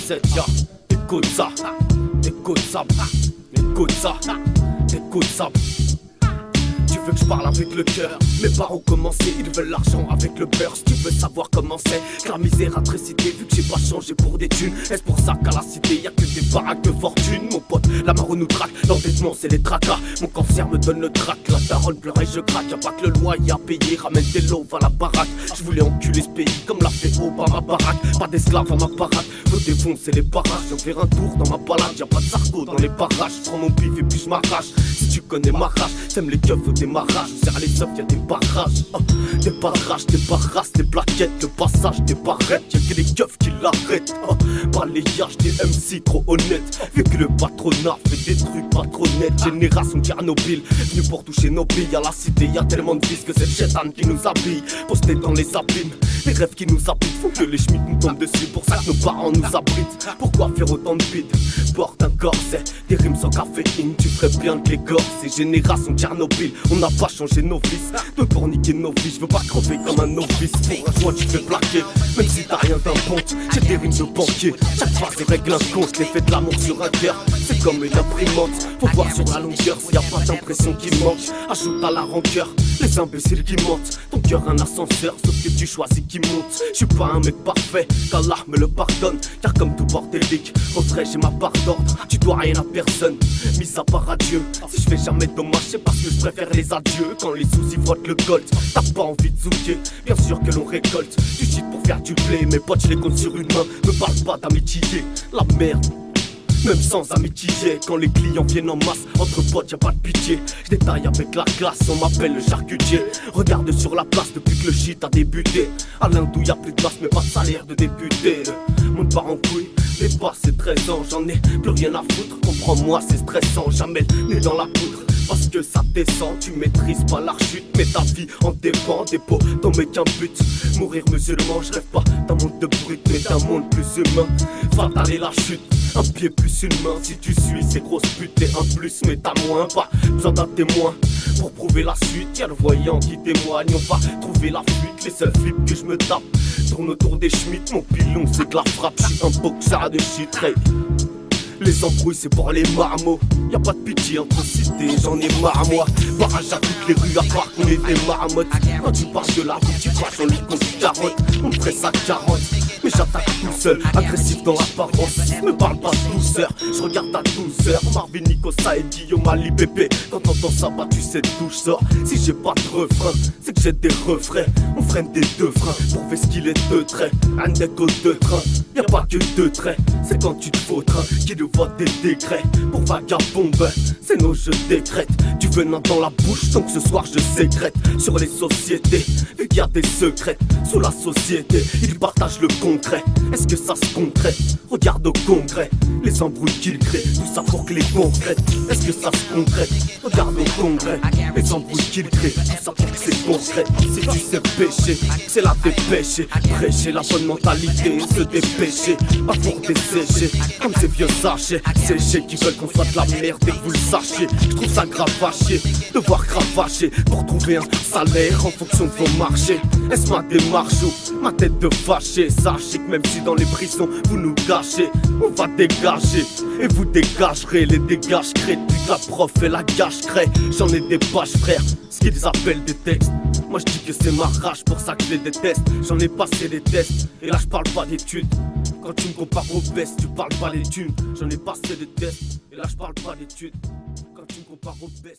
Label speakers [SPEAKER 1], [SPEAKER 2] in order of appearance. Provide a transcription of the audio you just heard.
[SPEAKER 1] 7, ya. Écoute ça, écoute ça, écoute ça, écoute ça. Tu veux que je parle avec le cœur? Mes parents commencé, ils veulent l'argent avec le beurre. Si tu veux savoir comment c'est, que la misère a précité. Vu que j'ai pas changé pour des thunes, est-ce pour ça qu'à la cité y'a que des baraques de fortune? Mon pote, la marron nous traque, l'endettement c'est les tracas. Mon cancer me donne le trac, la daronne pleure et je craque. Y'a pas que le loyer à payer, ramène tes lots, va à la baraque. Je voulais enculer ce pays comme l'a fait Obama Barack. Pas d'esclaves à ma parade, faut défoncer les barrages. Je vais faire un tour dans ma balade, y'a pas de sarco dans les parages. Je prends mon pif et puis je m'arrache. Si tu connais ma rage, t'aimes les keufs au démarrage. Je serre les œufs, y'a des barrages, des barrages, des barrasses, des plaquettes, le passage, des barrettes. Y'a que les keufs qui l'arrêtent, balayage des MC trop honnêtes. Vu que le patronat fait des trucs pas trop nets. Génération Tchernobyl, venu pour toucher nos billes. À la cité y'a tellement de vices que c'est le chétan qui nous habille. Posté dans les abîmes, les rêves qui nous habitent font que les schmitts nous tombent dessus. Pour ça que nos parents nous abritent. Pourquoi faire autant de bides? Porte un corset, des rimes sans caféine. Tu ferais bien de l'égorcer. Génération Tchernobyl, on n'a pas changé nos vices. De pour niquer nos vies, je veux pas crever comme un novice. Pour un joint tu fais plaquer, même si t'as rien d'un ponte. J'ai des rimes de banquier, chaque phrase règle un compte. L'effet de l'amour sur un cœur, c'est comme une imprimante. Faut voir sur la longueur s'il y a pas d'impression qui manque. Ajoute à la rancœur, les imbéciles qui mentent. Ton cœur un ascenseur, sauf que tu choisis qui monte. Je suis pas un mec parfait, qu'Allah me le pardonne. Car comme tout bordélique, rentrer j'ai ma part d'ordre. Tu dois rien à personne, mis à part à Dieu. Si je fais jamais de dommage, c'est parce que je préfère les adieux. Quand les soucis frottent le gold, t'as pas envie de zouker. Bien sûr que l'on récolte du shit pour faire du blé. Mes potes je les compte sur une main, me parle pas d'amitié. La merde, même sans amitié, quand les clients viennent en masse, entre potes y'a pas de pitié. Je détaille avec la classe, on m'appelle le charcutier. Regarde sur la place depuis que le shit a débuté. À l'Indou y'a plus de place mais pas de salaire de député. Le monde part en couille, j'ai passé 13 ans, j'en ai plus rien à foutre. Comprends-moi c'est stressant, jamais né dans la poudre. Parce que ça descend, tu maîtrises pas la chute. Mais ta vie en dépend, dépôt dans mes qu'un but. Mourir musulman, je rêve pas d'un monde de brut, mais d'un monde plus humain. Fatal est la chute, un pied plus une main. Si tu suis ces grosses putes, t'es un plus, mais t'as moins. Pas besoin d'un témoin pour prouver la suite. Y'a le voyant qui témoigne, on va trouver la fuite. Les seuls flips que je me tape tournent autour des schmitts. Mon pilon c'est de la frappe, je suis un boxeur de shit. Les embrouilles c'est pour les marmots. Y'a pas de pitié entre cités, j'en ai marre moi. Barrage à toutes les rues à part qu'on est des marmottes. Quand tu passes de la route, tu passes en lit contre carotte. On me presse à 40, mais j'attaque tout seul. Agressif dans l'apparence, me parle pas de douceur. Je regarde à 12 heures, Marvin, Nicosa et Guillaume Ali Pépé. Quand t'entends ça, bah tu sais d'où je sors. Si j'ai pas de refrain, c'est que j'ai des refrains. On freine des deux freins, prouver ce qu'il est deux traits. Un déco deux trains, y'a pas que deux traits. C'est quand tu te faux train qui nous vote des décrets. Pour vagabombe, c'est nos jeux décrètes. Du venin dans la bouche, donc ce soir je sécrète. Sur les sociétés, vu qu'il y a des secrets. Sous la société, ils partagent le concret. Est-ce que ça se concrète? Regarde au congrès, les embrouilles qu'ils créent. Tout ça pour que les concrètes. Est-ce que ça se concrète? Regarde au congrès, les embrouilles qu'ils créent. Tout ça pour que c'est concret. Si tu sais pécher, c'est la dépêcher. Prêcher la bonne mentalité, se dépêcher. Pas pour dessécher, comme ces vieux sachets séchés qui veulent qu'on soit de la merde et que vous le sachiez. Je trouve ça grave à chier, devoir cravacher pour trouver un salaire en fonction de vos marchés. Est-ce ma démarche ou ma tête de fâché? Sachez que même si dans les prisons vous nous gâchez, on va dégager et vous dégagerez. Les dégages créent toute la prof et la gâche crée. J'en ai des pages frère, ce qu'ils appellent des textes. Moi je dis que c'est ma rage, pour ça que je les déteste. J'en ai passé les tests, et là je parle pas d'études. Quand tu me compares aux bestes, tu parles pas les thunes. J'en ai passé des tests, et là je parle pas d'études. Quand tu me compares aux bestes.